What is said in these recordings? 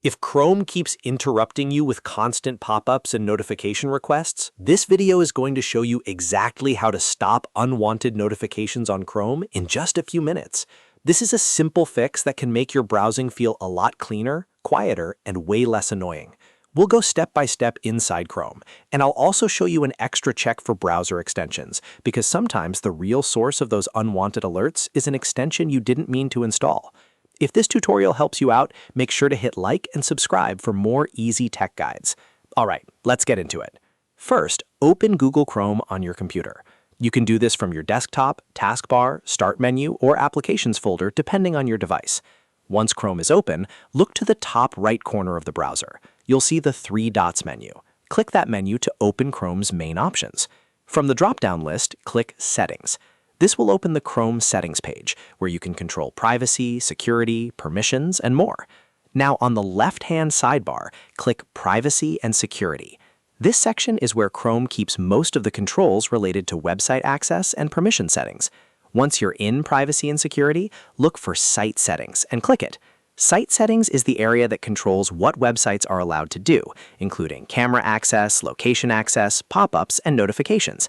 If Chrome keeps interrupting you with constant pop-ups and notification requests, this video is going to show you exactly how to stop unwanted notifications on Chrome in just a few minutes. This is a simple fix that can make your browsing feel a lot cleaner, quieter, and way less annoying. We'll go step by step inside Chrome, and I'll also show you an extra check for browser extensions, because sometimes the real source of those unwanted alerts is an extension you didn't mean to install. If this tutorial helps you out, make sure to hit like and subscribe for more easy tech guides. All right, let's get into it. First, open Google Chrome on your computer. You can do this from your desktop, taskbar, start menu, or applications folder, depending on your device. Once Chrome is open, look to the top right corner of the browser. You'll see the three dots menu. Click that menu to open Chrome's main options. From the drop-down list, click Settings. This will open the Chrome settings page, where you can control privacy, security, permissions, and more. Now, on the left-hand sidebar, click Privacy and Security. This section is where Chrome keeps most of the controls related to website access and permission settings. Once you're in Privacy and Security, look for Site Settings and click it. Site Settings is the area that controls what websites are allowed to do, including camera access, location access, pop-ups, and notifications.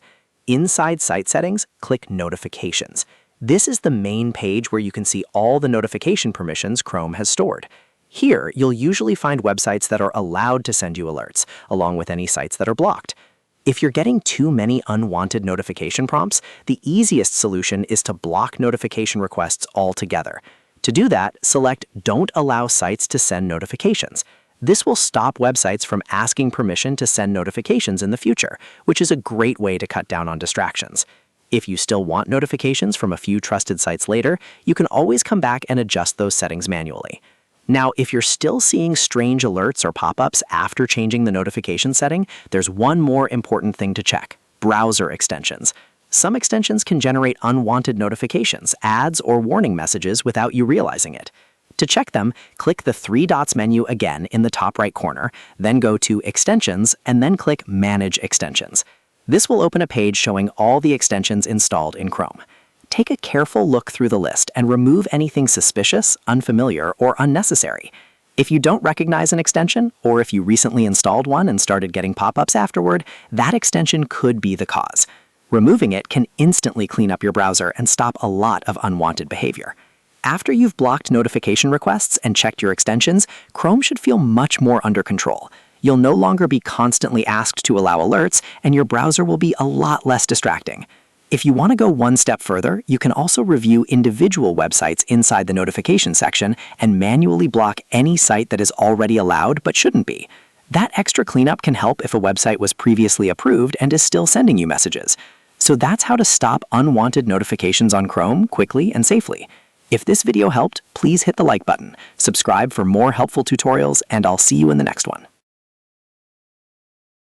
Inside Site Settings, click Notifications. This is the main page where you can see all the notification permissions Chrome has stored. Here, you'll usually find websites that are allowed to send you alerts, along with any sites that are blocked. If you're getting too many unwanted notification prompts, the easiest solution is to block notification requests altogether. To do that, select Don't Allow Sites to Send Notifications. This will stop websites from asking permission to send notifications in the future, which is a great way to cut down on distractions. If you still want notifications from a few trusted sites later, you can always come back and adjust those settings manually. Now, if you're still seeing strange alerts or pop-ups after changing the notification setting, there's one more important thing to check: browser extensions. Some extensions can generate unwanted notifications, ads, or warning messages without you realizing it. To check them, click the three dots menu again in the top right corner, then go to Extensions, and then click Manage Extensions. This will open a page showing all the extensions installed in Chrome. Take a careful look through the list and remove anything suspicious, unfamiliar, or unnecessary. If you don't recognize an extension, or if you recently installed one and started getting pop-ups afterward, that extension could be the cause. Removing it can instantly clean up your browser and stop a lot of unwanted behavior. After you've blocked notification requests and checked your extensions, Chrome should feel much more under control. You'll no longer be constantly asked to allow alerts, and your browser will be a lot less distracting. If you want to go one step further, you can also review individual websites inside the notification section and manually block any site that is already allowed but shouldn't be. That extra cleanup can help if a website was previously approved and is still sending you messages. So that's how to stop unwanted notifications on Chrome quickly and safely. If this video helped, please hit the like button, subscribe for more helpful tutorials, and I'll see you in the next one.